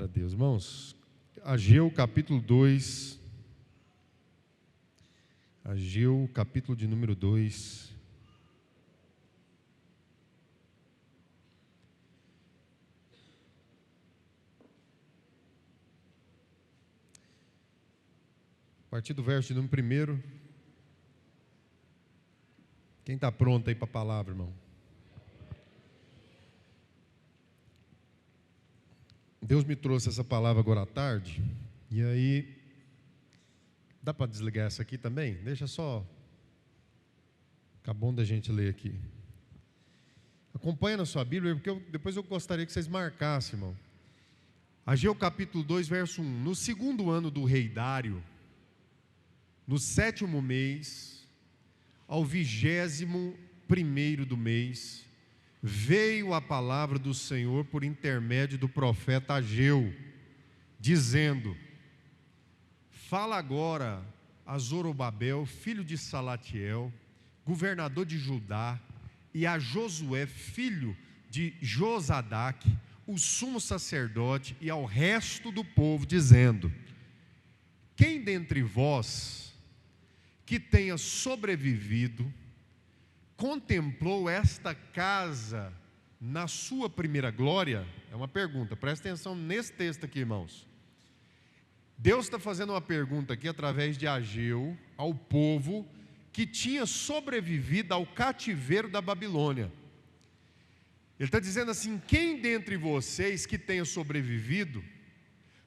Glória a Deus. Irmãos, Ageu capítulo 2. Ageu capítulo de número 2. A partir do verso de número 1. Quem está pronto aí para a palavra, irmão? Deus me trouxe essa palavra agora à tarde. E aí, dá para desligar essa aqui também? Deixa só. Fica bom da gente ler aqui. Acompanha na sua Bíblia, porque depois eu gostaria que vocês marcassem, irmão. Ageu capítulo 2, verso 1. No segundo ano do rei Dário, no 7º mês, ao 21º do mês, veio a palavra do Senhor por intermédio do profeta Ageu, dizendo: fala agora a Zorobabel, filho de Salatiel, governador de Judá, e a Josué, filho de Josadaque, o sumo sacerdote, e ao resto do povo, dizendo: quem dentre vós que tenha sobrevivido contemplou esta casa na sua primeira glória? É uma pergunta, presta atenção nesse texto aqui, irmãos. Deus está fazendo uma pergunta aqui através de Ageu ao povo que tinha sobrevivido ao cativeiro da Babilônia. Ele está dizendo assim: quem dentre vocês que tenha sobrevivido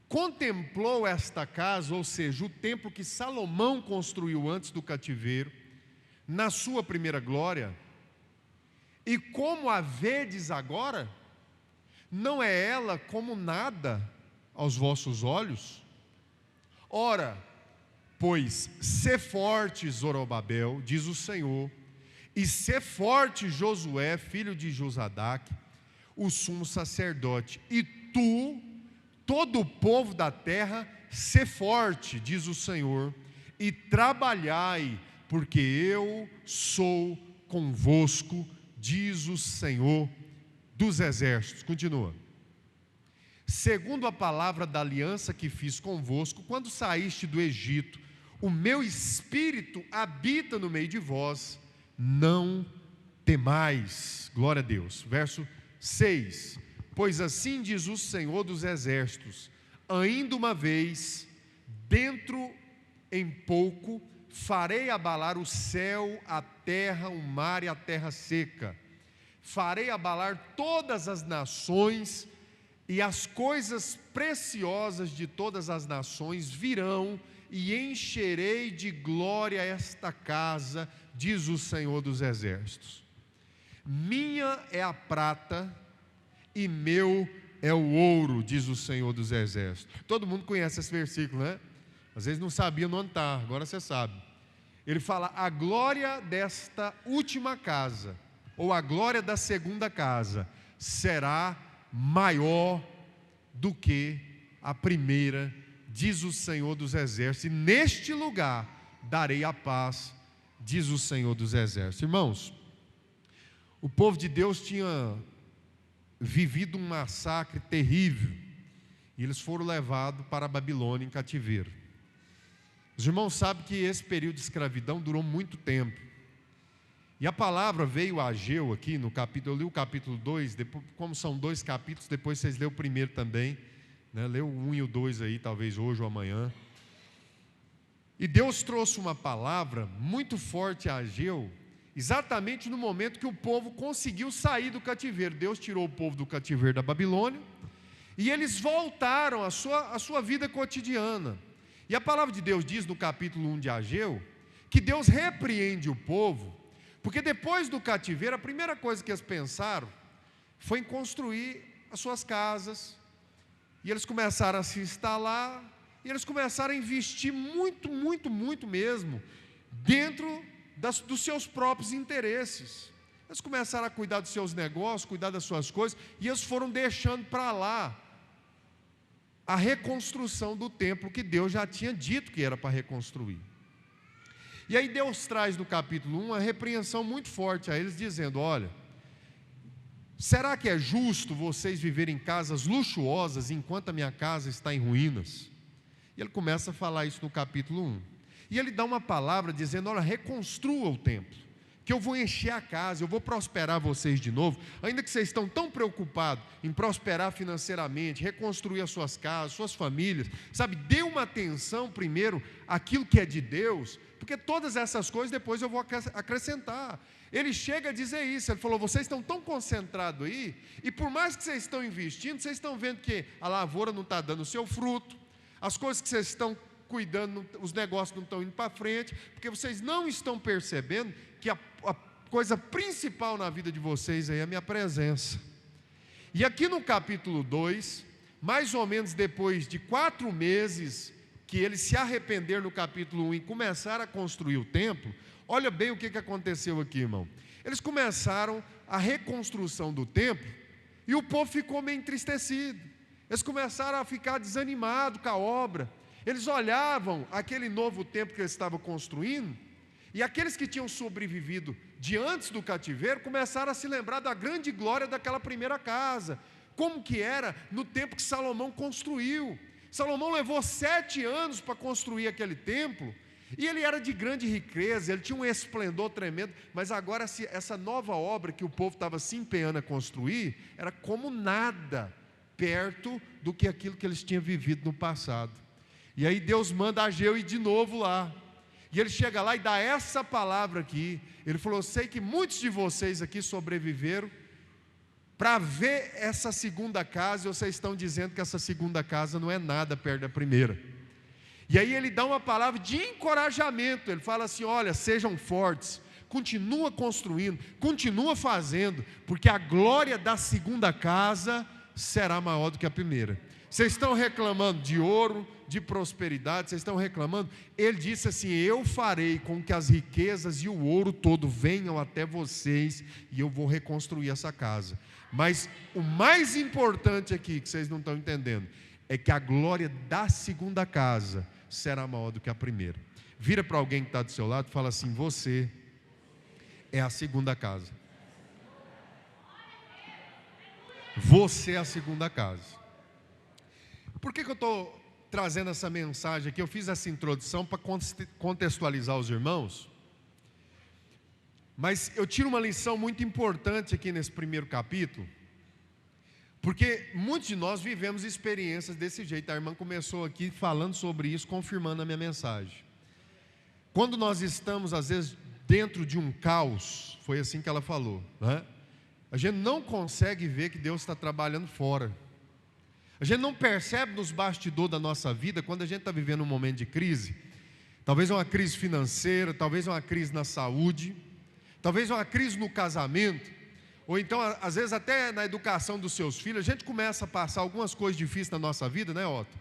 contemplou esta casa, ou seja, o templo que Salomão construiu antes do cativeiro, na sua primeira glória, e como a vedes agora, não é ela como nada aos vossos olhos? Ora, pois, sê forte, Zorobabel, diz o Senhor, e sê forte, Josué, filho de Josadaque, o sumo sacerdote, e tu, todo o povo da terra, sê forte, diz o Senhor, e trabalhai, porque eu sou convosco, diz o Senhor dos exércitos. Continua. Segundo a palavra da aliança que fiz convosco, quando saíste do Egito, o meu espírito habita no meio de vós, não temais. Glória a Deus. Verso 6. Pois assim diz o Senhor dos exércitos: ainda uma vez, dentro em pouco, farei abalar o céu, a terra, o mar e a terra seca. Farei abalar todas as nações, e as coisas preciosas de todas as nações virão, e encherei de glória esta casa, diz o Senhor dos exércitos. Minha é a prata e meu é o ouro, diz o Senhor dos exércitos. Todo mundo conhece esse versículo, né? Às vezes não sabia onde está, agora você sabe. Ele fala: a glória desta última casa, ou a glória da segunda casa, será maior do que a primeira, diz o Senhor dos exércitos, e neste lugar darei a paz, diz o Senhor dos exércitos. Irmãos, o povo de Deus tinha vivido um massacre terrível, e eles foram levados para a Babilônia em cativeiro. Os irmãos sabem que esse período de escravidão durou muito tempo. E a palavra veio a Ageu aqui no capítulo, eu li o capítulo 2, depois, como são 2 capítulos, depois vocês lêem o primeiro também, né? Lê o 1 e o 2 aí, talvez hoje ou amanhã. E Deus trouxe uma palavra muito forte a Ageu, exatamente no momento que o povo conseguiu sair do cativeiro. Deus tirou o povo do cativeiro da Babilônia, e eles voltaram à sua vida cotidiana. E a palavra de Deus diz no capítulo 1 de Ageu, que Deus repreende o povo, porque depois do cativeiro, a primeira coisa que eles pensaram foi em construir as suas casas, e eles começaram a se instalar, e eles começaram a investir muito, muito, muito mesmo, dentro dos seus próprios interesses. Eles começaram a cuidar dos seus negócios, cuidar das suas coisas, e eles foram deixando para lá a reconstrução do templo que Deus já tinha dito que era para reconstruir. E aí Deus traz no capítulo 1 uma repreensão muito forte a eles, dizendo: olha, será que é justo vocês viverem em casas luxuosas enquanto a minha casa está em ruínas? E ele começa a falar isso no capítulo 1. E ele dá uma palavra dizendo: olha, reconstrua o templo, que eu vou encher a casa, eu vou prosperar vocês de novo. Ainda que vocês estão tão preocupados em prosperar financeiramente, reconstruir as suas casas, suas famílias, sabe, dê uma atenção primeiro àquilo que é de Deus, porque todas essas coisas depois eu vou acrescentar. Ele chega a dizer isso, ele falou: vocês estão tão concentrados aí, e por mais que vocês estão investindo, vocês estão vendo que a lavoura não está dando o seu fruto, as coisas que vocês estão cuidando, os negócios não estão indo para frente, porque vocês não estão percebendo que a coisa principal na vida de vocês aí é a minha presença. E aqui no capítulo 2, mais ou menos depois de 4 meses que eles se arrependeram no capítulo 1 e começaram a construir o templo, olha bem o que aconteceu aqui, irmão. Eles começaram a reconstrução do templo e o povo ficou meio entristecido. Eles começaram a ficar desanimados com a obra. Eles olhavam aquele novo templo que eles estavam construindo, e aqueles que tinham sobrevivido de antes do cativeiro começaram a se lembrar da grande glória daquela primeira casa, como que era no tempo que Salomão construiu. Salomão levou 7 anos para construir aquele templo, e ele era de grande riqueza, ele tinha um esplendor tremendo, mas agora essa nova obra que o povo estava se empenhando a construir, era como nada perto do que aquilo que eles tinham vivido no passado. E aí Deus manda Ageu ir de novo lá, e ele chega lá e dá essa palavra aqui. Ele falou: eu sei que muitos de vocês aqui sobreviveram para ver essa segunda casa, e vocês estão dizendo que essa segunda casa não é nada perto da primeira. E aí ele dá uma palavra de encorajamento, ele fala assim: olha, sejam fortes, continua construindo, continua fazendo, porque a glória da segunda casa será maior do que a primeira. Vocês estão reclamando de ouro, de prosperidade, vocês estão reclamando? Ele disse assim: eu farei com que as riquezas e o ouro todo venham até vocês, e eu vou reconstruir essa casa. Mas o mais importante aqui, que vocês não estão entendendo, é que a glória da segunda casa será maior do que a primeira. Vira para alguém que está do seu lado e fala assim: você é a segunda casa. Você é a segunda casa. Por que eu estou trazendo essa mensagem aqui? Eu fiz essa introdução para contextualizar os irmãos, mas eu tiro uma lição muito importante aqui nesse primeiro capítulo, porque muitos de nós vivemos experiências desse jeito. A irmã começou aqui falando sobre isso, confirmando a minha mensagem. Quando nós estamos às vezes dentro de um caos, foi assim que ela falou, né? A gente não consegue ver que Deus está trabalhando fora. A gente não percebe nos bastidores da nossa vida, quando a gente está vivendo um momento de crise. Talvez uma crise financeira, talvez uma crise na saúde, talvez uma crise no casamento, ou então às vezes até na educação dos seus filhos. A gente começa a passar algumas coisas difíceis na nossa vida, né, Otto?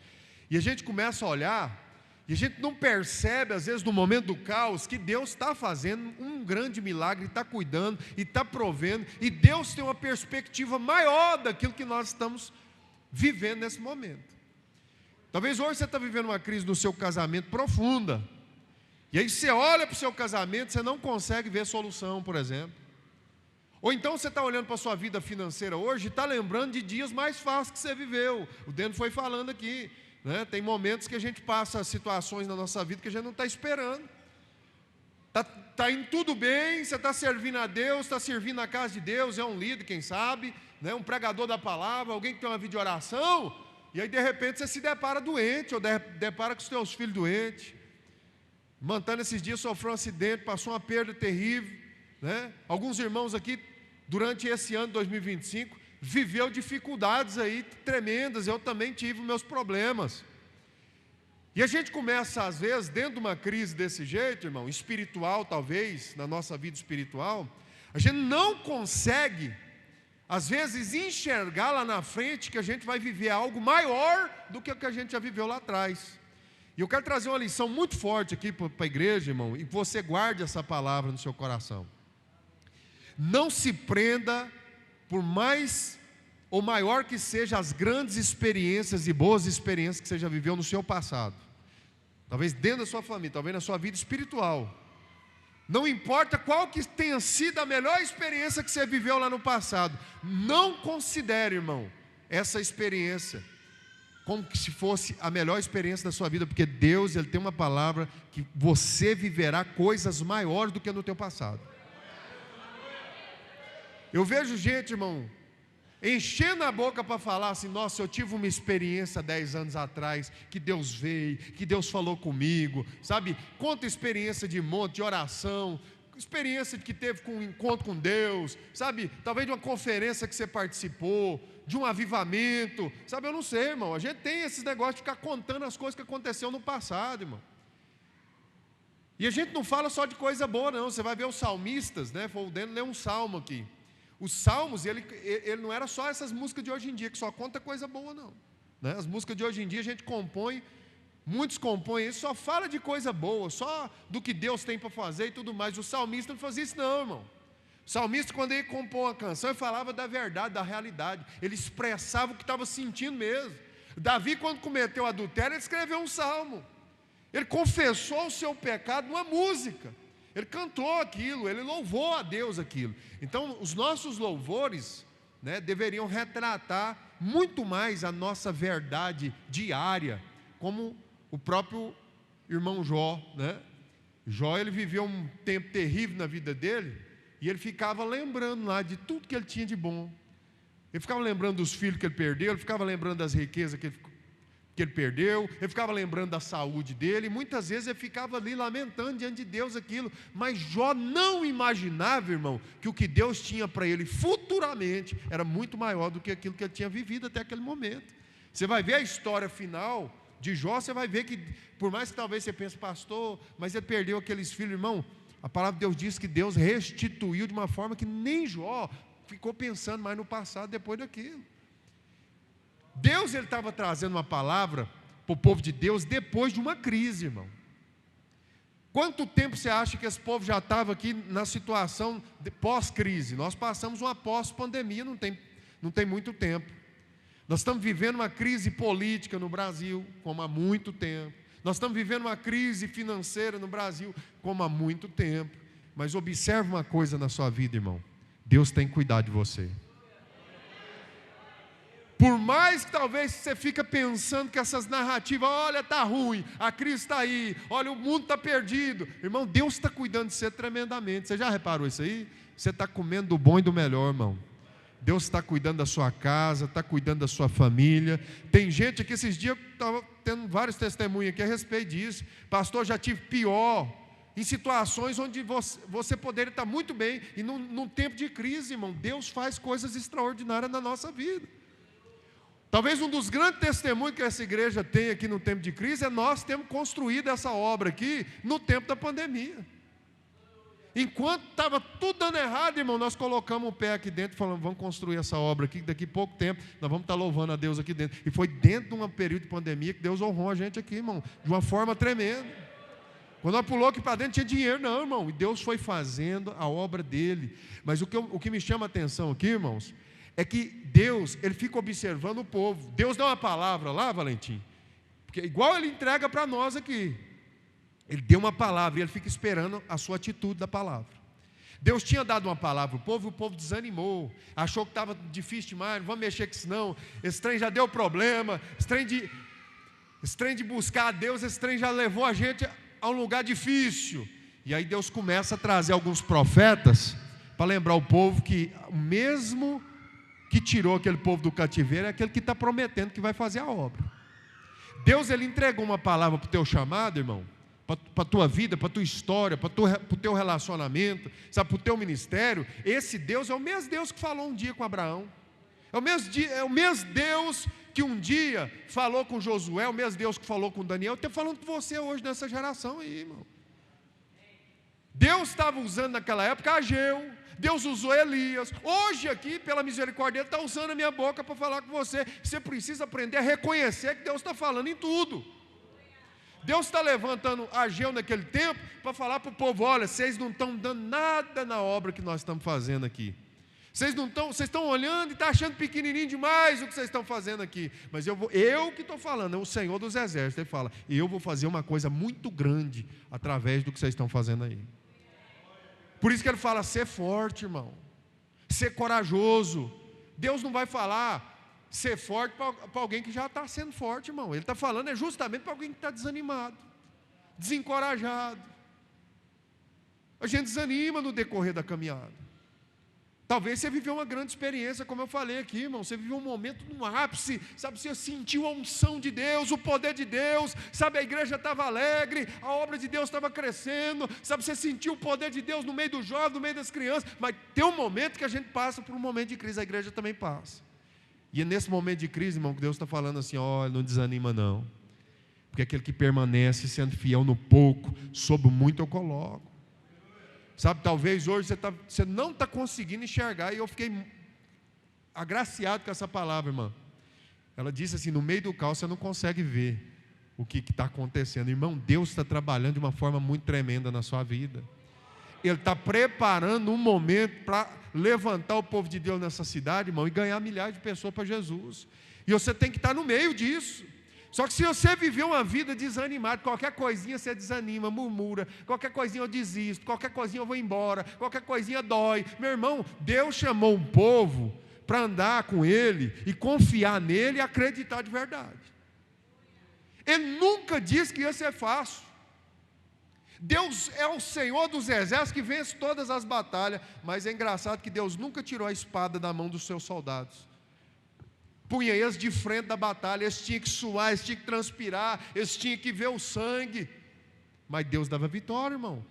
E a gente começa a olhar, e a gente não percebe às vezes no momento do caos, que Deus está fazendo um grande milagre, está cuidando e está provendo, e Deus tem uma perspectiva maior daquilo que nós estamos vivendo nesse momento. Talvez hoje você está vivendo uma crise no seu casamento profunda, e aí você olha para o seu casamento, você não consegue ver solução, por exemplo. Ou então você está olhando para a sua vida financeira hoje e está lembrando de dias mais fáceis que você viveu. O Deno foi falando aqui, né? Tem momentos que a gente passa situações na nossa vida que a gente não está esperando. Está indo tudo bem, você está servindo a Deus, está servindo a casa de Deus, é um líder, quem sabe, né? Um pregador da palavra, alguém que tem uma vida de oração, e aí de repente você se depara doente, ou depara com os seus filhos doentes. Mantando esses dias sofreu um acidente, passou uma perda terrível, né? Alguns irmãos aqui, durante esse ano 2025, viveu dificuldades aí tremendas. Eu também tive meus problemas. E a gente começa, às vezes, dentro de uma crise desse jeito, irmão, espiritual talvez, na nossa vida espiritual, a gente não consegue, às vezes, enxergar lá na frente que a gente vai viver algo maior do que o que a gente já viveu lá atrás. E eu quero trazer uma lição muito forte aqui para a igreja, irmão, e que você guarde essa palavra no seu coração. Não se prenda, por mais ou maior que sejam as grandes experiências e boas experiências que você já viveu no seu passado. Talvez dentro da sua família, talvez na sua vida espiritual. Não importa qual que tenha sido a melhor experiência que você viveu lá no passado, não considere, irmão, essa experiência como se fosse a melhor experiência da sua vida, porque Deus, Ele tem uma palavra que você viverá coisas maiores do que no teu passado. Eu vejo gente, irmão, enchendo a boca para falar assim: nossa, eu tive uma experiência 10 anos atrás, que Deus veio, que Deus falou comigo, sabe? Conta experiência de monte, de oração, experiência que teve com um encontro com Deus, sabe? Talvez de uma conferência que você participou, de um avivamento, sabe? Eu não sei, irmão, a gente tem esses negócios de ficar contando as coisas que aconteceram no passado, irmão. E a gente não fala só de coisa boa, não. Você vai ver os salmistas, né? Foi o Deno ler um salmo aqui. Os salmos, ele não era só essas músicas de hoje em dia, que só conta coisa boa, não, né? As músicas de hoje em dia a gente compõe, muitos compõem isso, só fala de coisa boa, só do que Deus tem para fazer e tudo mais. O salmista não fazia isso não, irmão. O salmista, quando ele compôs uma canção, ele falava da verdade, da realidade, ele expressava o que estava sentindo mesmo. Davi, quando cometeu adultério, ele escreveu um salmo, ele confessou o seu pecado numa música. Ele cantou aquilo, ele louvou a Deus aquilo. Então, os nossos louvores, né, deveriam retratar muito mais a nossa verdade diária, como o próprio irmão Jó, né? Jó, ele viveu um tempo terrível na vida dele, e ele ficava lembrando lá de tudo que ele tinha de bom. Ele ficava lembrando dos filhos que ele perdeu, ele ficava lembrando das riquezas que ele perdeu, ele ficava lembrando da saúde dele, e muitas vezes ele ficava ali lamentando diante de Deus aquilo, mas Jó não imaginava, irmão, que o que Deus tinha para ele futuramente era muito maior do que aquilo que ele tinha vivido até aquele momento. Você vai ver a história final de Jó, você vai ver que, por mais que talvez você pense: pastor, mas ele perdeu aqueles filhos, irmão, a palavra de Deus diz que Deus restituiu de uma forma que nem Jó ficou pensando mais no passado depois daquilo. Deus, ele estava trazendo uma palavra para o povo de Deus depois de uma crise, irmão. Quanto tempo você acha que esse povo já estava aqui na situação de pós-crise? Nós passamos uma pós-pandemia, não tem muito tempo. Nós estamos vivendo uma crise política no Brasil, como há muito tempo. Nós estamos vivendo uma crise financeira no Brasil, como há muito tempo. Mas observe uma coisa na sua vida, irmão: Deus tem cuidado de você. Por mais que talvez você fique pensando que essas narrativas: olha, está ruim, a crise está aí, olha, o mundo está perdido. Irmão, Deus está cuidando de você tremendamente. Você já reparou isso aí? Você está comendo do bom e do melhor, irmão. Deus está cuidando da sua casa, está cuidando da sua família. Tem gente aqui, esses dias, estava tendo vários testemunhos aqui a respeito disso. Pastor, já tive pior, em situações onde você poderia estar muito bem, e num tempo de crise, irmão, Deus faz coisas extraordinárias na nossa vida. Talvez um dos grandes testemunhos que essa igreja tem aqui no tempo de crise é nós termos construído essa obra aqui no tempo da pandemia. Enquanto estava tudo dando errado, irmão, nós colocamos o pé aqui dentro e falamos: vamos construir essa obra aqui, daqui a pouco tempo nós vamos estar louvando a Deus aqui dentro. E foi dentro de um período de pandemia que Deus honrou a gente aqui, irmão, de uma forma tremenda. Quando nós pulou aqui para dentro, tinha dinheiro, não, irmão, e Deus foi fazendo a obra dele. Mas o que me chama a atenção aqui, irmãos, é que Deus, ele fica observando o povo. Deus dá uma palavra lá, Valentim, porque igual ele entrega para nós aqui. Ele deu uma palavra e ele fica esperando a sua atitude da palavra. Deus tinha dado uma palavra para o povo, e o povo desanimou, achou que estava difícil demais, não vamos mexer com isso não, esse trem já deu problema, esse trem de buscar a Deus, esse trem já levou a gente a um lugar difícil. E aí Deus começa a trazer alguns profetas para lembrar o povo que o mesmo que tirou aquele povo do cativeiro é aquele que está prometendo que vai fazer a obra. Deus, ele entregou uma palavra para o teu chamado, irmão, para a tua vida, para a tua história, para o teu relacionamento, sabe, para o teu ministério. Esse Deus é o mesmo Deus que falou um dia com Abraão, é o mesmo Deus que um dia falou com Josué, é o mesmo Deus que falou com Daniel. Estou falando com você hoje nessa geração aí, irmão. Deus estava usando naquela época Ageu, Deus usou Elias. Hoje aqui, pela misericórdia, Ele está usando a minha boca para falar com você. Você precisa aprender a reconhecer que Deus está falando em tudo. Deus está levantando Ageu naquele tempo para falar para o povo: olha, vocês não estão dando nada na obra que nós estamos fazendo aqui. Vocês estão olhando e estão achando pequenininho demais o que vocês estão fazendo aqui. Mas eu que estou falando, é o Senhor dos Exércitos. Ele fala: eu vou fazer uma coisa muito grande através do que vocês estão fazendo aí. Por isso que ele fala, ser forte, irmão, ser corajoso. Deus não vai falar ser forte para alguém que já está sendo forte, irmão. Ele está falando justamente para alguém que está desanimado, desencorajado. A gente desanima no decorrer da caminhada. Talvez você viveu uma grande experiência, como eu falei aqui, irmão. Você viveu um momento no ápice, sabe? Você sentiu a unção de Deus, o poder de Deus, sabe? A igreja estava alegre, a obra de Deus estava crescendo, sabe? Você sentiu o poder de Deus no meio dos jovens, no meio das crianças. Mas tem um momento que a gente passa por um momento de crise, a igreja também passa. E é nesse momento de crise, irmão, que Deus está falando assim: olha, não desanima não, porque aquele que permanece sendo fiel no pouco, sobre o muito eu coloco. Sabe, talvez hoje você não está conseguindo enxergar, e eu fiquei agraciado com essa palavra, irmã. Ela disse assim: no meio do caos você não consegue ver o que está acontecendo. Irmão, Deus está trabalhando de uma forma muito tremenda na sua vida. Ele está preparando um momento para levantar o povo de Deus nessa cidade, irmão, e ganhar milhares de pessoas para Jesus. E você tem que estar no meio disso. Só que se você viver uma vida desanimada, qualquer coisinha você desanima, murmura, qualquer coisinha eu desisto, qualquer coisinha eu vou embora, qualquer coisinha dói. Meu irmão, Deus chamou um povo para andar com Ele e confiar nele e acreditar de verdade. Ele nunca disse que ia ser fácil. Deus é o Senhor dos exércitos que vence todas as batalhas, mas é engraçado que Deus nunca tirou a espada da mão dos seus soldados. Punha eles de frente da batalha, eles tinham que suar, eles tinham que transpirar, eles tinham que ver o sangue, mas Deus dava vitória, irmão.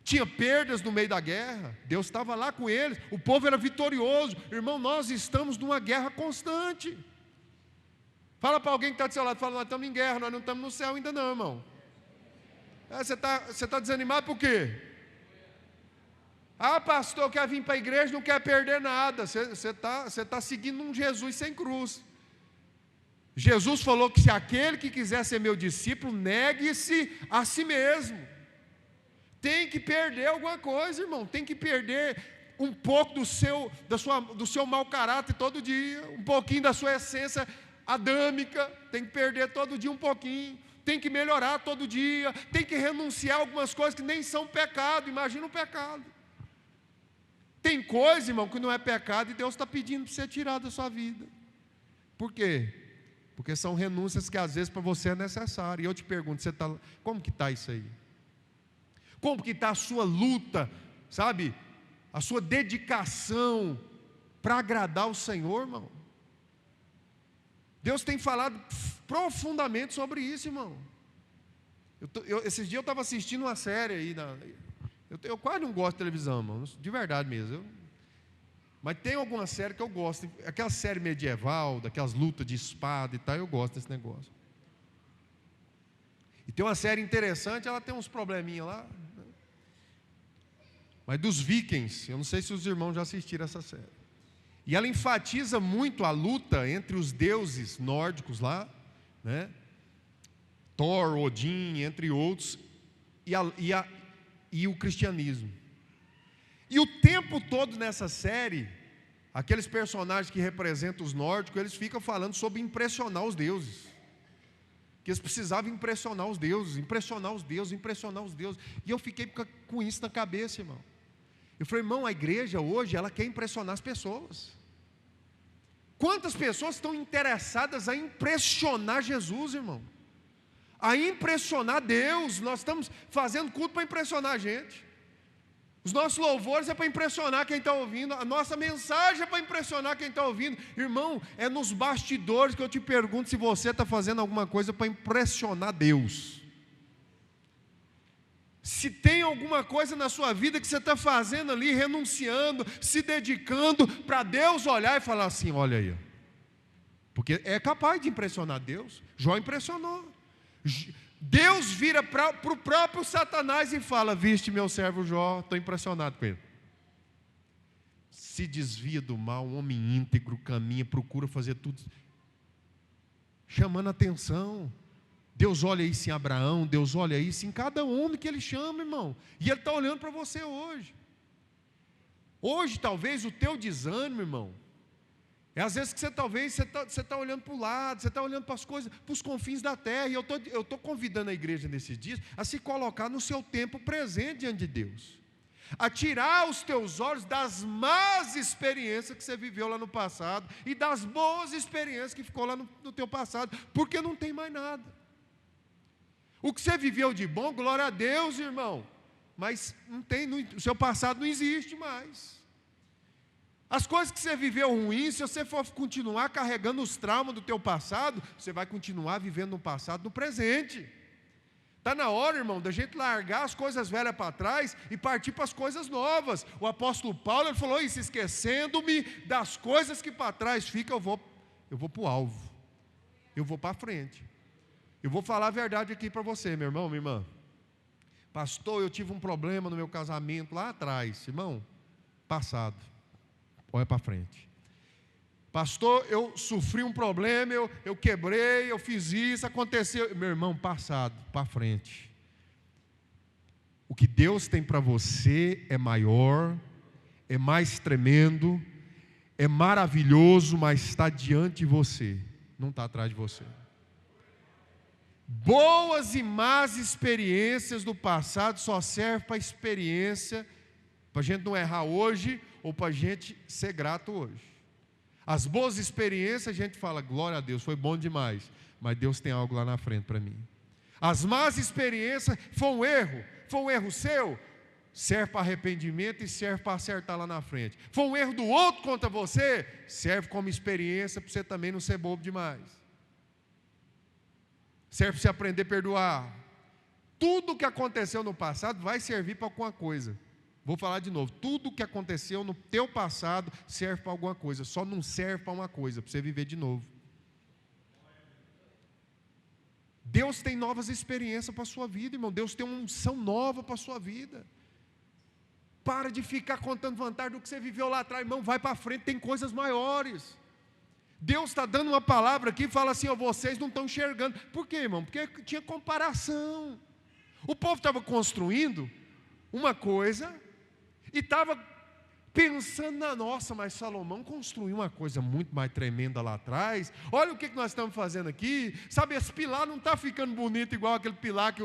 Tinha perdas no meio da guerra, Deus estava lá com eles, o povo era vitorioso. Irmão, nós estamos numa guerra constante. Fala para alguém que está do seu lado, fala: nós estamos em guerra, nós não estamos no céu ainda não, irmão. Você está desanimado por quê? Ah, pastor, quer vir para a igreja, não quer perder nada. Você está seguindo um Jesus sem cruz. Jesus falou que se aquele que quiser ser meu discípulo, negue-se a si mesmo. Tem que perder alguma coisa, irmão. Tem que perder um pouco do seu mau caráter todo dia, um pouquinho da sua essência adâmica. Tem que perder todo dia um pouquinho. Tem que melhorar todo dia. Tem que renunciar a algumas coisas que nem são pecado. Imagina um pecado. Tem coisa, irmão, que não é pecado e Deus está pedindo para você tirar da sua vida. Por quê? Porque são renúncias que às vezes para você é necessário. E eu te pergunto, como que está isso aí? Como que está a sua luta, sabe? A sua dedicação para agradar o Senhor, irmão? Deus tem falado profundamente sobre isso, irmão. Esses dias eu estava assistindo uma série aí eu quase não gosto de televisão, irmão, de verdade mesmo. Mas tem alguma série que eu gosto, aquela série medieval, daquelas lutas de espada e tal, eu gosto desse negócio. E tem uma série interessante, ela tem uns probleminhas lá. Mas dos Vikings, eu não sei se os irmãos já assistiram essa série. E ela enfatiza muito a luta entre os deuses nórdicos lá, né? Thor, Odin, entre outros, e o cristianismo. E o tempo todo nessa série, aqueles personagens que representam os nórdicos, eles ficam falando sobre impressionar os deuses. Que eles precisavam impressionar os deuses, impressionar os deuses, impressionar os deuses. E eu fiquei com isso na cabeça, irmão. Eu falei: irmão, a igreja hoje, ela quer impressionar as pessoas. Quantas pessoas estão interessadas a impressionar Jesus, irmão? A impressionar Deus. Nós estamos fazendo culto para impressionar a gente. Os nossos louvores é para impressionar quem está ouvindo. A nossa mensagem é para impressionar quem está ouvindo. Irmão, é nos bastidores que eu te pergunto se você está fazendo alguma coisa para impressionar Deus. Se tem alguma coisa na sua vida que você está fazendo ali, renunciando, se dedicando, para Deus olhar e falar assim: olha aí. Porque é capaz de impressionar Deus. Jó impressionou. Deus vira para o próprio Satanás e fala: viste meu servo Jó, estou impressionado com ele. Se desvia do mal, um homem íntegro, caminha, procura fazer tudo, chamando atenção. Deus olha isso em Abraão, Deus olha isso em cada homem que Ele chama, irmão. E Ele está olhando para você hoje. Hoje, talvez, o teu desânimo, irmão, é às vezes que você está olhando para o lado, você está olhando para as coisas, para os confins da terra. E eu estou convidando a igreja nesses dias a se colocar no seu tempo presente diante de Deus. a tirar os teus olhos das más experiências que você viveu lá no passado e das boas experiências que ficou lá no teu passado, porque não tem mais nada. O que você viveu de bom, glória a Deus, irmão, mas o seu passado não existe mais. As coisas que você viveu ruins, se você for continuar carregando os traumas do teu passado, você vai continuar vivendo no passado, no presente. Está na hora, irmão, da gente largar as coisas velhas para trás e partir para as coisas novas. O apóstolo Paulo, ele falou isso: esquecendo-me das coisas que para trás ficam, eu vou para o alvo, eu vou para a frente. Eu vou falar a verdade aqui para você, meu irmão, minha irmã. Pastor, eu tive um problema no meu casamento lá atrás. Irmão, passado, olha para frente. Pastor, eu sofri um problema, eu quebrei, eu fiz isso, aconteceu. Meu irmão, passado, para frente. O que Deus tem para você é maior, é mais tremendo, é maravilhoso, mas está diante de você, não está atrás de você. Boas e más experiências do passado só servem para experiência, para a gente não errar hoje, ou para a gente ser grato hoje. As boas experiências a gente fala, glória a Deus, foi bom demais, mas Deus tem algo lá na frente para mim. As más experiências, foi um erro seu, serve para arrependimento e serve para acertar lá na frente. Foi um erro do outro contra você, serve como experiência para você também não ser bobo demais. Serve para você aprender a perdoar. Tudo que aconteceu no passado vai servir para alguma coisa. Vou falar de novo, tudo que aconteceu no teu passado serve para alguma coisa, só não serve para uma coisa, para você viver de novo. Deus tem novas experiências para a sua vida, irmão. Deus tem uma unção nova para a sua vida. Para de ficar contando vantagem do que você viveu lá atrás, irmão, vai para frente, tem coisas maiores. Deus está dando uma palavra aqui e fala assim, vocês não estão enxergando. Por quê, irmão? Porque tinha comparação. O povo estava construindo uma coisa e estava pensando nossa, mas Salomão construiu uma coisa muito mais tremenda lá atrás. Olha o que nós estamos fazendo aqui. Sabe, esse pilar não está ficando bonito igual aquele pilar que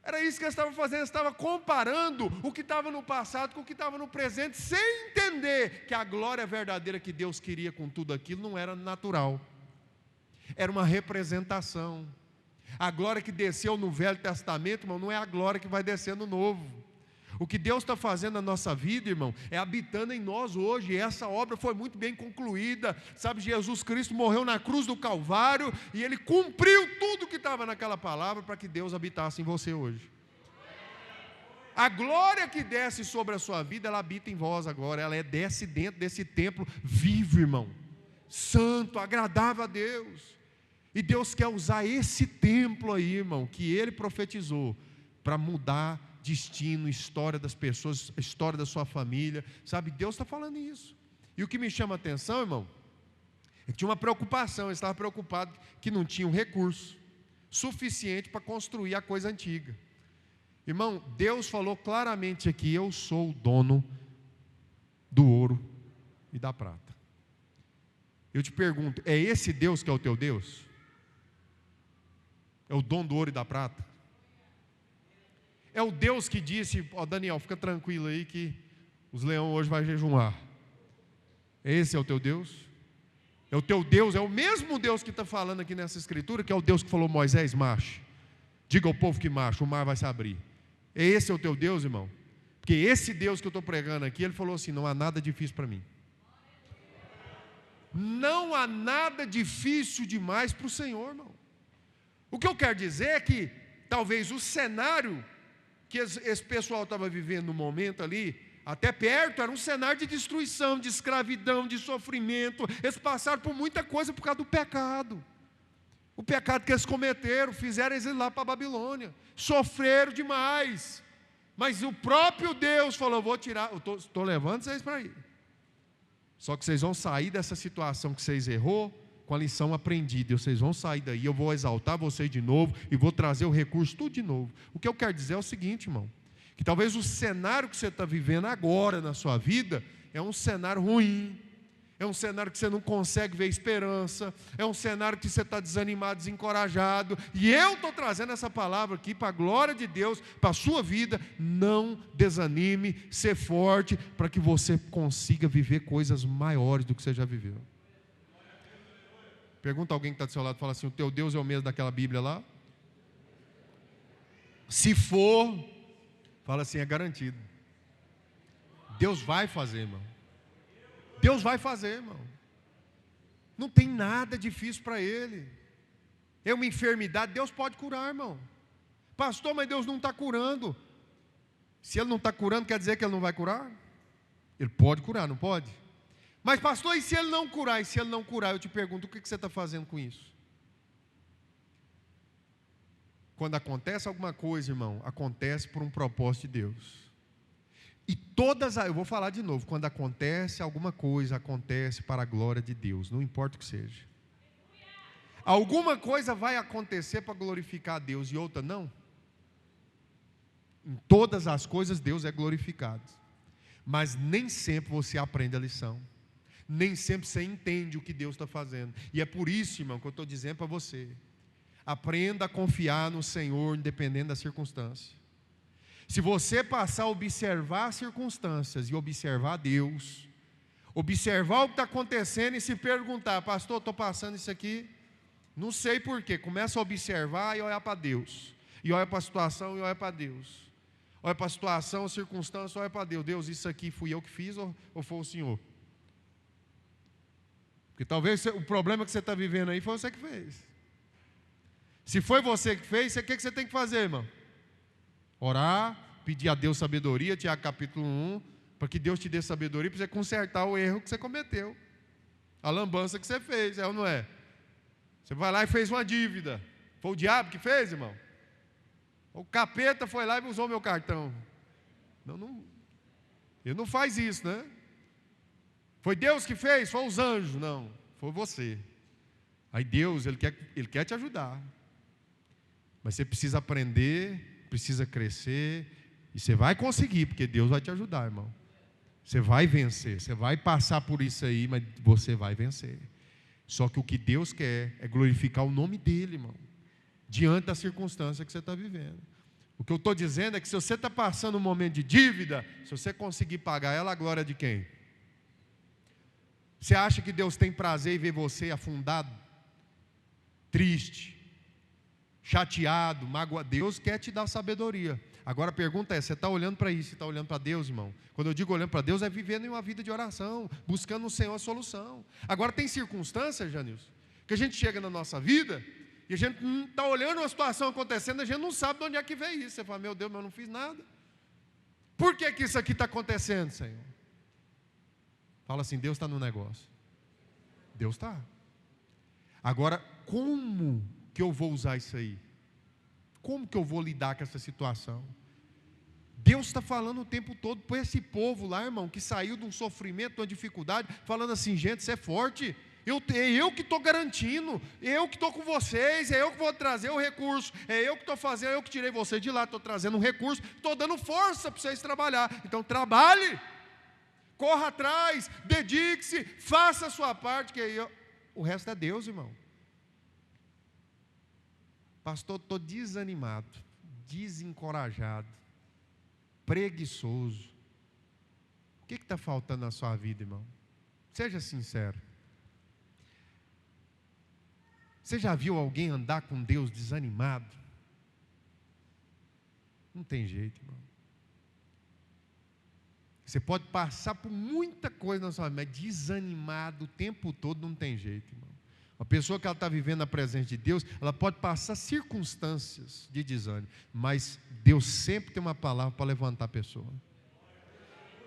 Era isso que eles estavam fazendo, eles estavam comparando o que estava no passado com o que estava no presente, sem entender que a glória verdadeira que Deus queria com tudo aquilo não era natural, era uma representação. A glória que desceu no Velho Testamento, irmão, não é a glória que vai descer no Novo. O que Deus está fazendo na nossa vida, irmão, é habitando em nós hoje, e essa obra foi muito bem concluída. Sabe, Jesus Cristo morreu na cruz do Calvário, e Ele cumpriu tudo que estava naquela palavra, para que Deus habitasse em você hoje. A glória que desce sobre a sua vida, ela habita em vós agora, ela desce dentro desse templo vivo, irmão, santo, agradável a Deus. E Deus quer usar esse templo aí, irmão, que Ele profetizou, para mudar destino, história das pessoas, história da sua família, sabe, Deus está falando isso. E o que me chama a atenção, irmão, é que tinha uma preocupação, ele estava preocupado que não tinha um recurso suficiente para construir a coisa antiga. Irmão, Deus falou claramente aqui, eu sou o dono do ouro e da prata. Eu te pergunto, é esse Deus que é o teu Deus? É o dono do ouro e da prata? É o Deus que disse, Daniel, fica tranquilo aí que os leões hoje vão jejuar. Esse é o teu Deus? É o teu Deus, é o mesmo Deus que está falando aqui nessa escritura, que é o Deus que falou, Moisés, marche. Diga ao povo que marche, o mar vai se abrir. Esse é o teu Deus, irmão? Porque esse Deus que eu estou pregando aqui, ele falou assim, não há nada difícil para mim. Não há nada difícil demais para o Senhor, irmão. O que eu quero dizer é que, talvez o cenário que esse pessoal estava vivendo no momento ali, até perto, era um cenário de destruição, de escravidão, de sofrimento. Eles passaram por muita coisa por causa do pecado. O pecado que eles cometeram, fizeram eles ir lá para a Babilônia. Sofreram demais. Mas o próprio Deus falou, vou tirar, estou levando vocês para aí. Só que vocês vão sair dessa situação que vocês errou, com a lição aprendida, vocês vão sair daí, eu vou exaltar vocês de novo, e vou trazer o recurso tudo de novo. O que eu quero dizer é o seguinte, irmão, que talvez o cenário que você está vivendo agora na sua vida, é um cenário ruim, é um cenário que você não consegue ver esperança, é um cenário que você está desanimado, desencorajado, e eu estou trazendo essa palavra aqui para a glória de Deus, para a sua vida. Não desanime, ser forte, para que você consiga viver coisas maiores do que você já viveu. Pergunta a alguém que está do seu lado, fala assim: o teu Deus é o mesmo daquela Bíblia lá? Se for, fala assim, é garantido. Deus vai fazer, irmão. Deus vai fazer, irmão. Não tem nada difícil para Ele. É uma enfermidade, Deus pode curar, irmão. Pastor, mas Deus não está curando. Se Ele não está curando, quer dizer que Ele não vai curar? Ele pode curar, não pode? Mas pastor, e se Ele não curar? E se Ele não curar, eu te pergunto, o que você está fazendo com isso? Quando acontece alguma coisa, irmão, acontece por um propósito de Deus. E eu vou falar de novo, quando acontece alguma coisa, acontece para a glória de Deus, não importa o que seja. Alguma coisa vai acontecer para glorificar a Deus e outra não. Em todas as coisas Deus é glorificado. Mas nem sempre você aprende a lição. Nem sempre você entende o que Deus está fazendo. E é por isso, irmão, que eu estou dizendo para você: aprenda a confiar no Senhor, independente da circunstância. Se você passar a observar as circunstâncias e observar Deus, observar o que está acontecendo e se perguntar: pastor, estou passando isso aqui, não sei porquê. Começa a observar e olhar para Deus. E olha para a situação e olha para Deus. Olha para a situação, a circunstância, olha para Deus. Deus, isso aqui fui eu que fiz ou foi o Senhor? Porque talvez o problema que você está vivendo aí foi você que fez. Se foi você que fez, o que você tem que fazer, irmão? Orar, pedir a Deus sabedoria, Tiago capítulo 1, para que Deus te dê sabedoria para você consertar o erro que você cometeu, a lambança que você fez, é ou não é? Você vai lá e fez uma dívida, foi o diabo que fez, irmão? O capeta foi lá e usou meu cartão. Ele não faz isso, né? Foi Deus que fez? Foi os anjos? Não, foi você. Aí Deus, Ele quer te ajudar, mas você precisa aprender, precisa crescer, e você vai conseguir, porque Deus vai te ajudar, irmão. Você vai vencer, você vai passar por isso aí, mas você vai vencer. Só que o que Deus quer é glorificar o nome dEle, irmão, diante da circunstância que você está vivendo. O que eu estou dizendo é que se você está passando um momento de dívida, se você conseguir pagar ela, a glória de quem? Você acha que Deus tem prazer em ver você afundado, triste, chateado, magoado? Deus quer te dar sabedoria. Agora a pergunta é: você está olhando para isso? Você está olhando para Deus, irmão? Quando eu digo olhando para Deus, é vivendo em uma vida de oração, buscando no Senhor a solução. Agora tem circunstâncias, Janilson, que a gente chega na nossa vida e a gente está olhando uma situação acontecendo, a gente não sabe de onde é que veio isso. Você fala: meu Deus, mas eu não fiz nada. Por que isso aqui está acontecendo, Senhor? Fala assim: Deus está no negócio. Deus está. Agora, como que eu vou usar isso aí? Como que eu vou lidar com essa situação? Deus está falando o tempo todo para esse povo lá, irmão, que saiu de um sofrimento, de uma dificuldade, falando assim: gente, você é forte, é eu que estou garantindo, eu que estou com vocês, é eu que vou trazer o recurso, é eu que estou fazendo, eu que tirei vocês de lá, estou trazendo um recurso, estou dando força para vocês trabalhar. Então trabalhe, corra atrás, dedique-se, faça a sua parte, que aí o resto é Deus, irmão. Pastor, estou desanimado, desencorajado, preguiçoso. O que está faltando na sua vida, irmão? Seja sincero. Você já viu alguém andar com Deus desanimado? Não tem jeito, irmão. Você pode passar por muita coisa na sua vida, mas desanimado o tempo todo não tem jeito, irmão. A pessoa que ela está vivendo a presença de Deus, ela pode passar circunstâncias de desânimo, mas Deus sempre tem uma palavra para levantar a pessoa.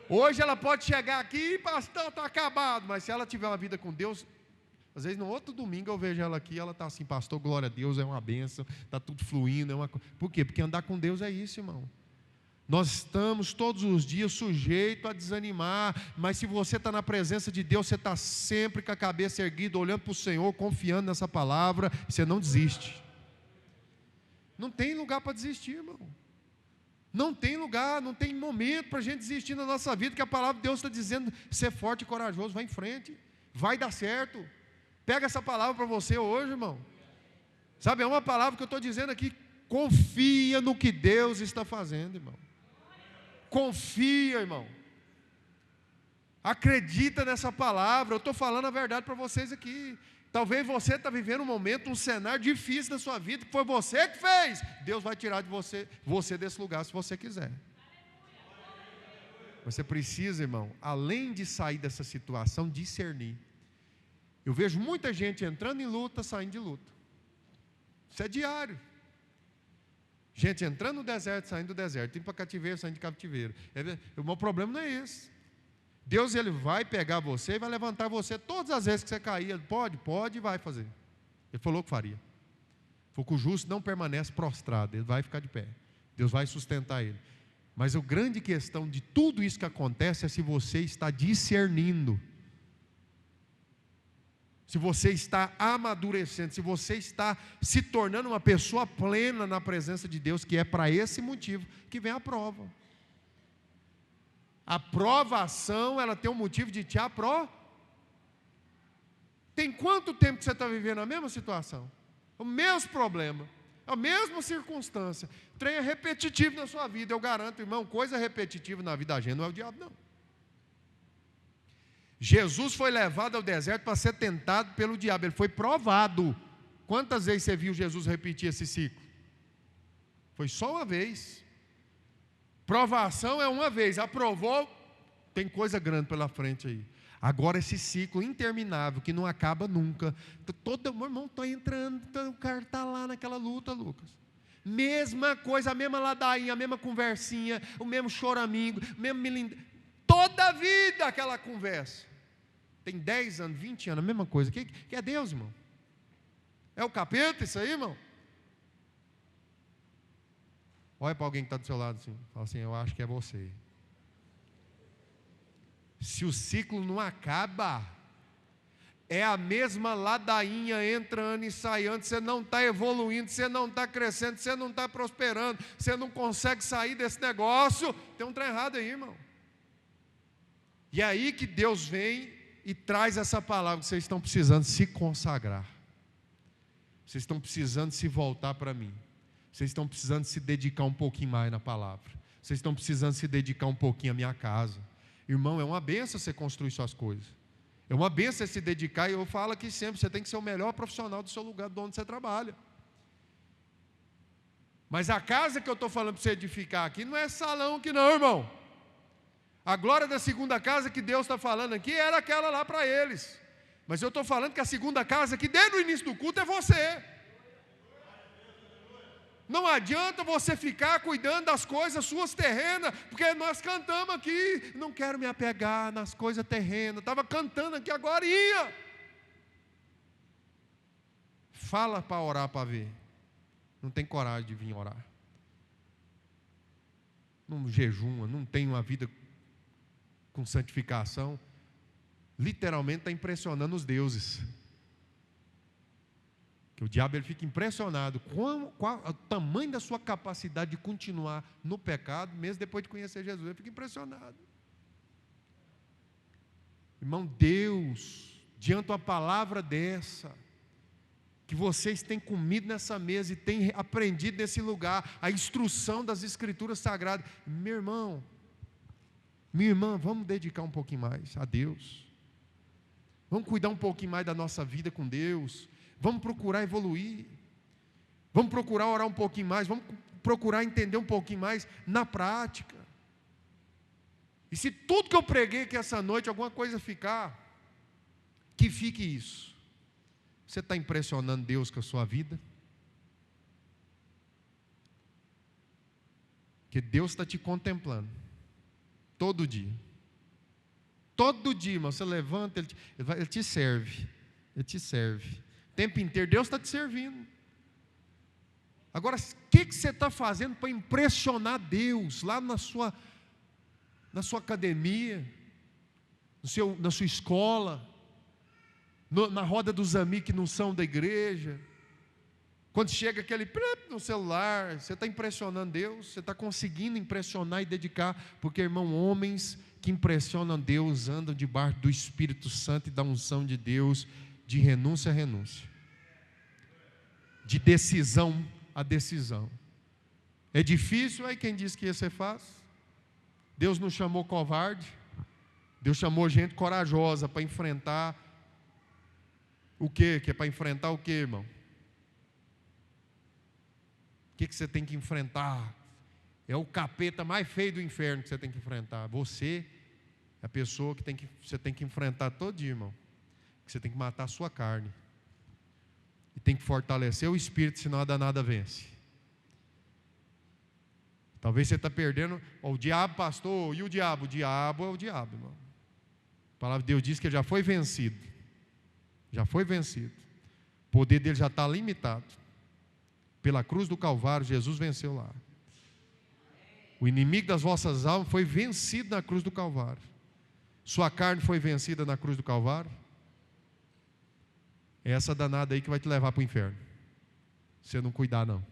Hoje ela pode chegar aqui: pastor, está acabado, mas se ela tiver uma vida com Deus, às vezes no outro domingo eu vejo ela aqui, ela está assim: pastor, glória a Deus, é uma bênção, está tudo fluindo, Por quê? Porque andar com Deus é isso, irmão. Nós estamos todos os dias sujeitos a desanimar, mas se você está na presença de Deus, você está sempre com a cabeça erguida, olhando para o Senhor, confiando nessa palavra, você não desiste. Não tem lugar para desistir, irmão. Não tem lugar, não tem momento para a gente desistir na nossa vida, que a palavra de Deus está dizendo: ser forte e corajoso, vai em frente. vai dar certo. Pega essa palavra para você hoje, irmão. Sabe, é uma palavra que eu estou dizendo aqui, confia no que Deus está fazendo, irmão. Confia, irmão. Acredita nessa palavra. Eu estou falando a verdade para vocês aqui. Talvez você está vivendo um momento, um cenário difícil na sua vida, que foi você que fez. Deus vai tirar de você desse lugar, se você quiser. Mas você precisa, irmão, além de sair dessa situação, discernir. Eu vejo muita gente entrando em luta, saindo de luta. Isso é diário. Gente entrando no deserto, saindo do deserto, indo para cativeiro, saindo de cativeiro. O meu problema não é esse. Deus, Ele vai pegar você e vai levantar você todas as vezes que você cair. Ele pode e vai fazer. Ele falou que faria. Falou que o justo não permanece prostrado, ele vai ficar de pé. Deus vai sustentar ele. Mas a grande questão de tudo isso que acontece é se você está discernindo. Se você está amadurecendo, se você está se tornando uma pessoa plena na presença de Deus, que é para esse motivo que vem a prova. A provação, ela tem um motivo de te aprovar. Tem quanto tempo que você está vivendo a mesma situação? O mesmo problema, a mesma circunstância. Trem é repetitivo na sua vida, eu garanto, irmão, coisa repetitiva na vida da gente não é o diabo, não. Jesus foi levado ao deserto para ser tentado pelo diabo, ele foi provado. Quantas vezes você viu Jesus repetir esse ciclo? Foi só uma vez. Provação é uma vez, aprovou, tem coisa grande pela frente aí. Agora esse ciclo interminável, que não acaba nunca. Meu irmão está entrando, o cara está lá naquela luta, Lucas. Mesma coisa, a mesma ladainha, a mesma conversinha, o mesmo choramingo, o mesmo milindre. Toda a vida aquela conversa. Tem 10 anos, 20 anos, a mesma coisa. Que é Deus, irmão? É o capeta isso aí, irmão? Olha para alguém que está do seu lado assim. Fala assim, eu acho que é você. Se o ciclo não acaba, é a mesma ladainha entrando e saindo, você não está evoluindo, você não está crescendo, você não está prosperando, você não consegue sair desse negócio. Tem um trem errado aí, irmão. E é aí que Deus vem e traz essa palavra que vocês estão precisando se consagrar. Vocês estão precisando se voltar para mim. Vocês estão precisando se dedicar um pouquinho mais na palavra. Vocês estão precisando se dedicar um pouquinho à minha casa. Irmão, é uma benção você construir suas coisas. É uma benção você se dedicar, e eu falo aqui sempre, você tem que ser o melhor profissional do seu lugar, de onde você trabalha. Mas a casa que eu estou falando para você edificar aqui, não é salão aqui não, irmão. A glória da segunda casa que Deus está falando aqui, era aquela lá para eles. Mas eu estou falando que a segunda casa aqui, desde o início do culto, é você. Não adianta você ficar cuidando das coisas suas terrenas, porque nós cantamos aqui, não quero me apegar nas coisas terrenas, estava cantando aqui agora, ia. Fala para orar para ver, não tem coragem de vir orar, não jejuma, não tem uma vida com santificação, literalmente está impressionando os deuses. Que o diabo ele fica impressionado com o tamanho da sua capacidade de continuar no pecado, mesmo depois de conhecer Jesus, ele fica impressionado. Irmão, Deus, diante de uma palavra dessa, que vocês têm comido nessa mesa e têm aprendido nesse lugar, a instrução das Escrituras Sagradas, meu irmão, minha irmã, vamos dedicar um pouquinho mais a Deus, vamos cuidar um pouquinho mais da nossa vida com Deus, vamos procurar evoluir, vamos procurar orar um pouquinho mais, vamos procurar entender um pouquinho mais na prática. E se tudo que eu preguei aqui essa noite, alguma coisa ficar, que fique isso. Você está impressionando Deus com a sua vida? Porque Deus está te contemplando, todo dia. Todo dia, irmão, você levanta, Ele te serve, Ele te serve. O tempo inteiro, Deus está te servindo. Agora, o que você está fazendo para impressionar Deus lá na sua academia, na sua escola, na roda dos amigos que não são da igreja? Quando chega aquele no celular, você está impressionando Deus? Você está conseguindo impressionar e dedicar? Porque, irmão, homens que impressionam Deus andam debaixo do Espírito Santo e da unção de Deus, de renúncia a renúncia, de decisão a decisão. É difícil? Aí quem disse que ia ser fácil? Deus não chamou covarde, Deus chamou gente corajosa para enfrentar o quê? Que é para enfrentar o quê, irmão? O que você tem que enfrentar? É o capeta mais feio do inferno que você tem que enfrentar. Você é a pessoa que você tem que enfrentar todo dia, irmão. Que você tem que matar a sua carne. E tem que fortalecer o espírito, senão a danada vence. Talvez você está perdendo. O diabo, pastor, e o diabo? O diabo é o diabo, irmão. A palavra de Deus diz que ele já foi vencido. Já foi vencido. O poder dele já está limitado. Pela cruz do Calvário, Jesus venceu lá. O inimigo das vossas almas foi vencido na cruz do Calvário. Sua carne foi vencida na cruz do Calvário. É essa danada aí que vai te levar para o inferno. Se você não cuidar, não.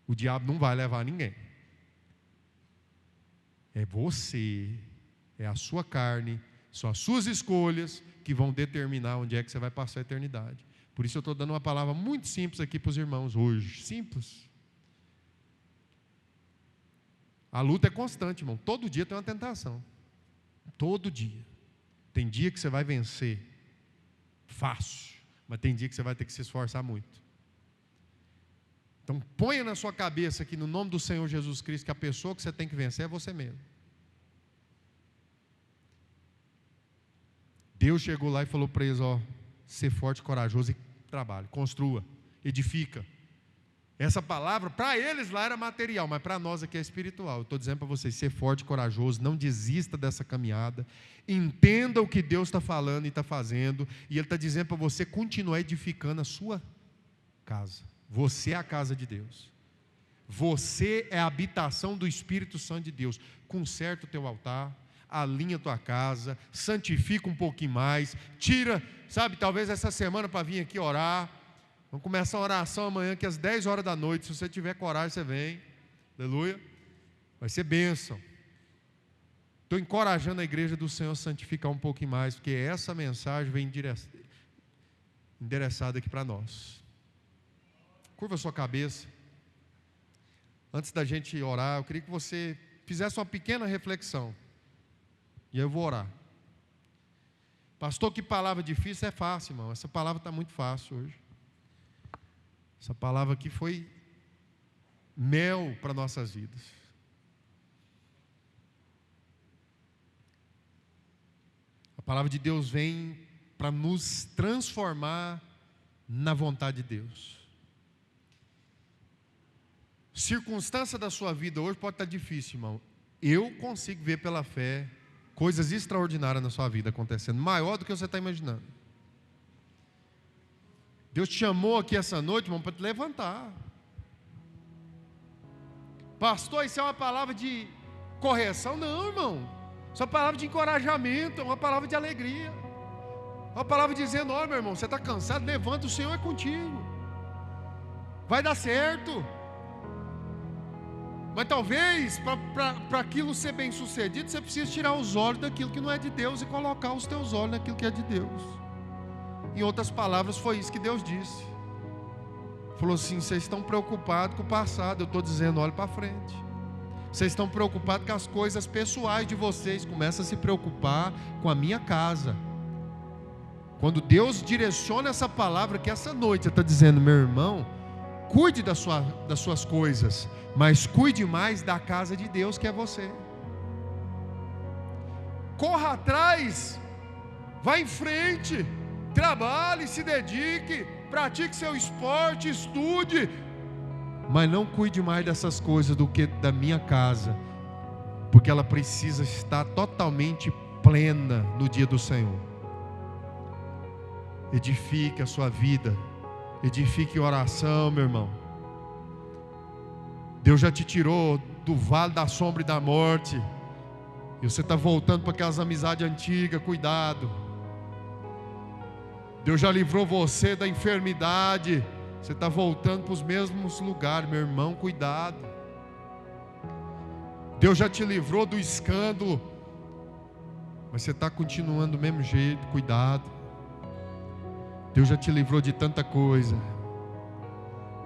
O diabo não vai levar ninguém. É você, é a sua carne, são as suas escolhas que vão determinar onde é que você vai passar a eternidade. Por isso eu estou dando uma palavra muito simples aqui para os irmãos hoje. Simples. A luta é constante, irmão. Todo dia tem uma tentação. Todo dia. Tem dia que você vai vencer fácil, mas tem dia que você vai ter que se esforçar muito. Então ponha na sua cabeça que no nome do Senhor Jesus Cristo, que a pessoa que você tem que vencer é você mesmo. Deus chegou lá e falou para eles, ser forte, corajoso e trabalhe, construa, edifica. Essa palavra, para eles lá era material, mas para nós aqui é espiritual. Eu estou dizendo para vocês, ser forte, corajoso, não desista dessa caminhada, entenda o que Deus está falando e está fazendo, e Ele está dizendo para você continuar edificando a sua casa. Você é a casa de Deus. Você é a habitação do Espírito Santo de Deus. Conserta o teu altar, alinha a tua casa, santifica um pouquinho mais, tira, sabe, talvez essa semana para vir aqui orar. Vamos começar a oração amanhã, que às 10 horas da noite, se você tiver coragem, você vem. Aleluia. Vai ser bênção. Estou encorajando a igreja do Senhor a santificar um pouquinho mais, porque essa mensagem vem endereçada aqui para nós. Curva a sua cabeça. Antes da gente orar, eu queria que você fizesse uma pequena reflexão. E eu vou orar. Pastor, que palavra difícil? É fácil, irmão. Essa palavra está muito fácil hoje. Essa palavra aqui foi mel para nossas vidas. A palavra de Deus vem para nos transformar na vontade de Deus. Circunstância da sua vida hoje pode estar difícil, irmão. Eu consigo ver pela fé coisas extraordinárias na sua vida acontecendo, maior do que você está imaginando. Deus te chamou aqui essa noite, irmão, para te levantar. Pastor, isso é uma palavra de correção? Não, irmão. Isso é uma palavra de encorajamento, é uma palavra de alegria. É uma palavra dizendo, meu irmão, você está cansado? Levanta, o Senhor é contigo. Vai dar certo. Mas talvez, para aquilo ser bem sucedido, você precisa tirar os olhos daquilo que não é de Deus e colocar os teus olhos naquilo que é de Deus. Em outras palavras, foi isso que Deus disse. Falou assim, vocês estão preocupados com o passado, eu estou dizendo, olhe para frente. Vocês estão preocupados com as coisas pessoais de vocês, começa a se preocupar com a minha casa. Quando Deus direciona essa palavra, que essa noite você está dizendo, meu irmão, cuide das suas coisas, mas cuide mais da casa de Deus, que é você. Corra atrás, vá em frente, trabalhe, se dedique, pratique seu esporte, estude, mas não cuide mais dessas coisas do que da minha casa, porque ela precisa estar totalmente plena no dia do Senhor. Edifique a sua vida, edifique oração, meu irmão. Deus já te tirou do vale da sombra e da morte, e você está voltando para aquelas amizades antigas, cuidado. Deus já livrou você da enfermidade, você está voltando para os mesmos lugares, meu irmão, cuidado. Deus já te livrou do escândalo, mas você está continuando do mesmo jeito. Cuidado. Deus já te livrou de tanta coisa.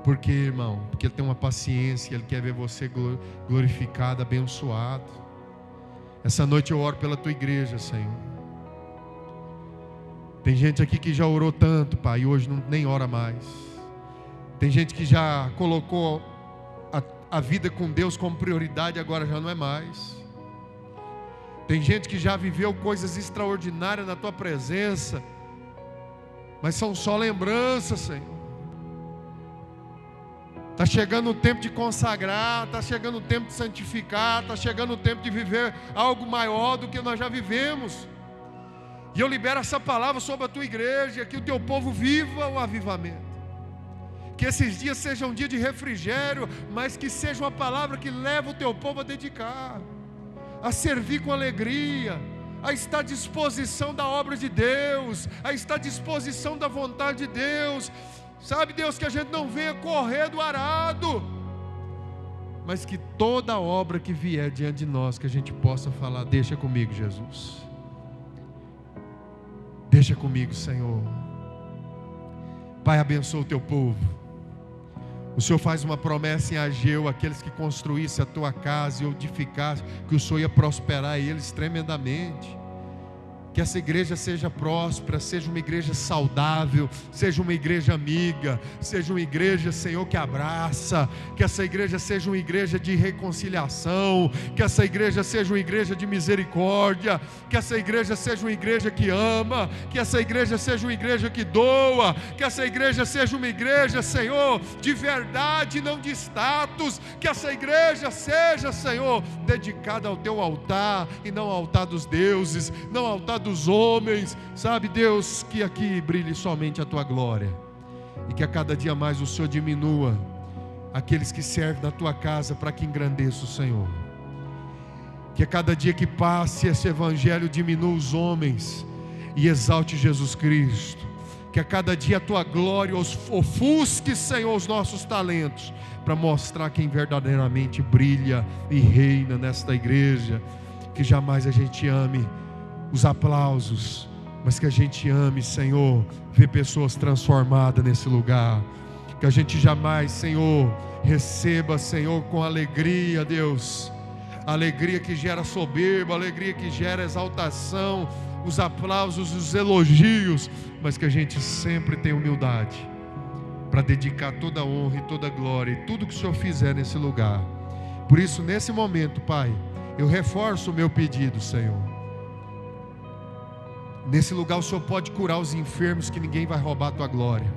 Por quê, irmão? Porque Ele tem uma paciência, Ele quer ver você glorificado, abençoado. Essa noite eu oro pela tua igreja, Senhor. Tem gente aqui que já orou tanto, Pai, e hoje nem ora mais. Tem gente que já colocou a vida com Deus como prioridade, agora já não é mais. Tem gente que já viveu coisas extraordinárias na tua presença, mas são só lembranças, Senhor. Está chegando o tempo de consagrar, está chegando o tempo de santificar, está chegando o tempo de viver algo maior do que nós já vivemos. E eu libero essa palavra sobre a tua igreja, que o teu povo viva o avivamento. Que esses dias sejam um dia de refrigério, mas que seja uma palavra que leva o teu povo a dedicar, a servir com alegria, a estar à disposição da obra de Deus, a estar à disposição da vontade de Deus. Sabe, Deus, que a gente não venha correr do arado, mas que toda obra que vier diante de nós, que a gente possa falar: deixa comigo, Jesus, deixa comigo, Senhor. Pai, abençoa o teu povo. O Senhor faz uma promessa em Ageu: aqueles que construíssem a tua casa e edificassem, que o Senhor ia prosperar eles tremendamente. Que essa igreja seja próspera, seja uma igreja saudável, seja uma igreja amiga, seja uma igreja, Senhor, que abraça. Que essa igreja seja uma igreja de reconciliação, que essa igreja seja uma igreja de misericórdia, que essa igreja seja uma igreja que ama, que essa igreja seja uma igreja que doa, que essa igreja seja uma igreja, Senhor, de verdade, não de status. Que essa igreja seja, Senhor, dedicada ao teu altar, e não ao altar dos deuses, não ao altar dos homens. Sabe, Deus, que aqui brilhe somente a tua glória, e que a cada dia mais o Senhor diminua aqueles que servem na tua casa, para que engrandeça o Senhor. Que a cada dia que passe esse evangelho diminua os homens e exalte Jesus Cristo. Que a cada dia a tua glória ofusque, Senhor, os nossos talentos, para mostrar quem verdadeiramente brilha e reina nesta igreja. Que jamais a gente ame os aplausos, mas que a gente ame, Senhor, ver pessoas transformadas nesse lugar. Que a gente jamais, Senhor, receba, Senhor, com alegria, Deus, alegria que gera soberba, alegria que gera exaltação, os aplausos, os elogios, mas que a gente sempre tenha humildade para dedicar toda a honra e toda a glória e tudo que o Senhor fizer nesse lugar. Por isso, nesse momento, Pai, eu reforço o meu pedido, Senhor. Nesse lugar o Senhor pode curar os enfermos, que ninguém vai roubar a tua glória.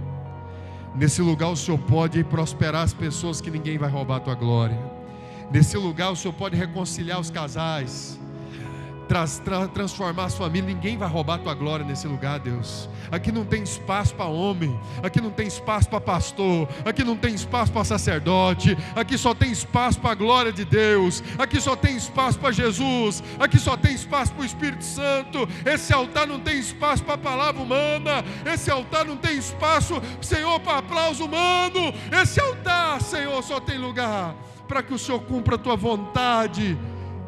Nesse lugar o Senhor pode prosperar as pessoas, que ninguém vai roubar a tua glória. Nesse lugar o Senhor pode reconciliar os casais, transformar as famílias. Ninguém vai roubar a tua glória nesse lugar, Deus. Aqui não tem espaço para homem, aqui não tem espaço para pastor, aqui não tem espaço para sacerdote, aqui só tem espaço para a glória de Deus, aqui só tem espaço para Jesus, aqui só tem espaço para o Espírito Santo. Esse altar não tem espaço para a palavra humana, esse altar não tem espaço, Senhor, para aplauso humano. Esse altar, Senhor, só tem lugar para que o Senhor cumpra a tua vontade,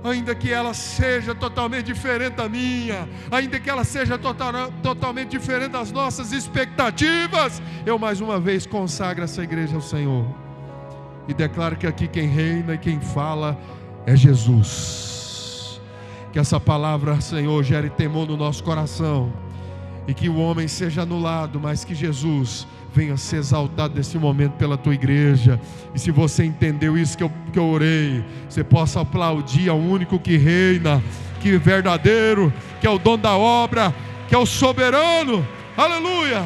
ainda que ela seja totalmente diferente da minha, ainda que ela seja totalmente diferente das nossas expectativas. Eu mais uma vez consagro essa igreja ao Senhor e declaro que aqui quem reina e quem fala é Jesus. Que essa palavra, Senhor, gere temor no nosso coração, e que o homem seja anulado, mas que Jesus venha ser exaltado nesse momento pela tua igreja. E se você entendeu isso que eu orei, você possa aplaudir ao único que reina, que é verdadeiro, que é o dono da obra, que é o soberano. Aleluia!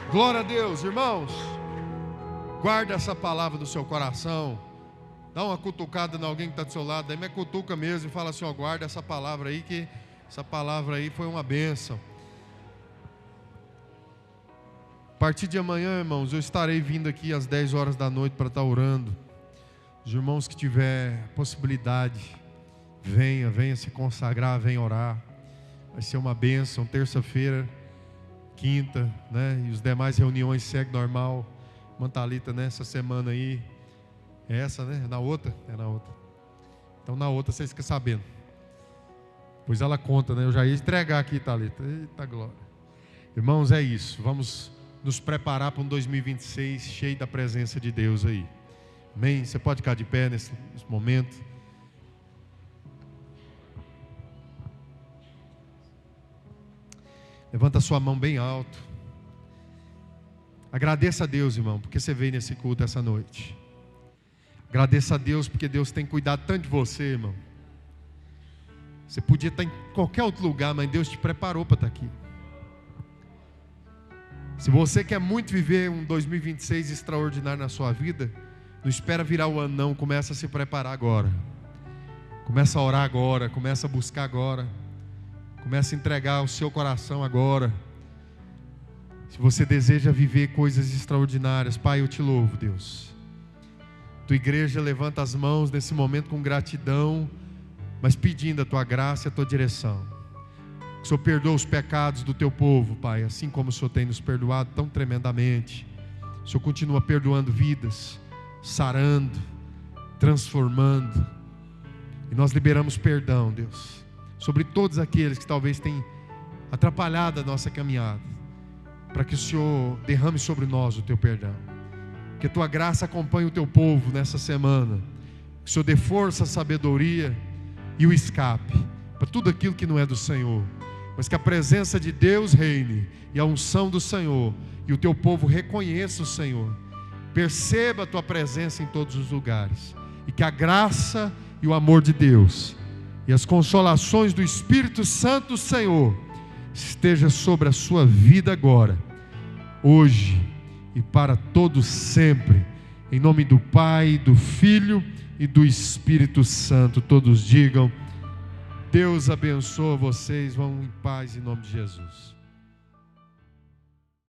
Glória a Deus, irmãos. Guarda essa palavra no seu coração. Dá uma cutucada em alguém que está do seu lado, aí me cutuca mesmo e fala assim: ó, guarda essa palavra aí, que essa palavra aí foi uma bênção. A partir de amanhã, irmãos, eu estarei vindo aqui às 10 horas da noite para estar orando. Os irmãos que tiver possibilidade, venha se consagrar, venha orar. Vai ser uma bênção. Terça-feira, quinta, né? E os demais reuniões seguem normal. Irmã Thalita, nessa semana aí, é essa, né? É na outra? É na outra. Então na outra vocês ficam sabendo. Pois ela conta, né? Eu já ia entregar aqui, Thalita. Eita glória. Irmãos, é isso. Vamos nos preparar para um 2026 cheio da presença de Deus aí. Amém? Você pode ficar de pé nesse momento. Levanta a sua mão bem alto. Agradeça a Deus, irmão, porque você veio nesse culto essa noite. Agradeça a Deus porque Deus tem cuidado tanto de você, irmão. Você podia estar em qualquer outro lugar, mas Deus te preparou para estar aqui. Se você quer muito viver um 2026 extraordinário na sua vida, não espera virar o ano não, começa a se preparar agora. Começa a orar agora, começa a buscar agora. Começa a entregar o seu coração agora. Se você deseja viver coisas extraordinárias, Pai, eu te louvo, Deus. Tua igreja levanta as mãos nesse momento com gratidão, mas pedindo a Tua graça e a Tua direção. Que o Senhor perdoe os pecados do Teu povo, Pai, assim como o Senhor tem nos perdoado tão tremendamente. O Senhor continua perdoando vidas, sarando, transformando. E nós liberamos perdão, Deus, sobre todos aqueles que talvez tenham atrapalhado a nossa caminhada, para que o Senhor derrame sobre nós o Teu perdão. Que a Tua graça acompanhe o Teu povo nessa semana. Que o Senhor dê força, sabedoria e o escape para tudo aquilo que não é do Senhor. Mas que a presença de Deus reine e a unção do Senhor, e o Teu povo reconheça o Senhor. Perceba a Tua presença em todos os lugares. E que a graça e o amor de Deus e as consolações do Espírito Santo do Senhor esteja sobre a sua vida agora, hoje e para todos sempre, em nome do Pai, do Filho e do Espírito Santo. Todos digam: Deus abençoe vocês, vão em paz em nome de Jesus.